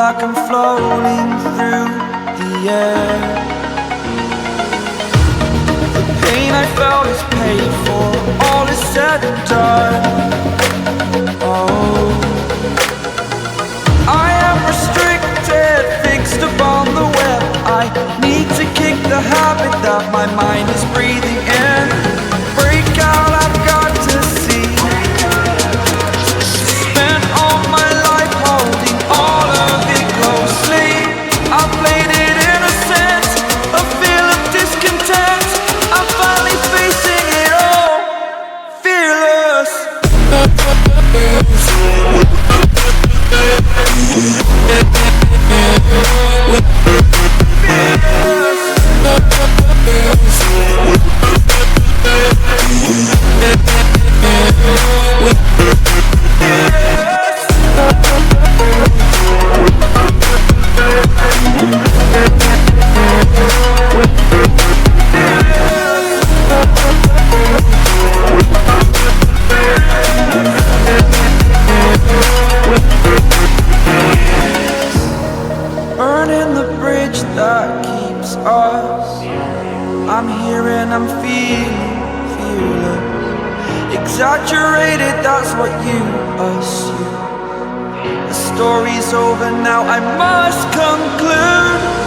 like I'm floating through the air. The pain I felt is paid for, all is said and done. Oh, I am restricted, fixed upon the web. I need to kick the habit that my mind is breathing in. Break out, I've got to see. Spent all my life holding all of it closely. I played it innocent, a feel of discontent. I'm finally facing it all, fearless. Burning the bridge that keeps us. I'm here and I'm feeling fearless. Exaggerated, that's what you assume. The story's over now, I must conclude.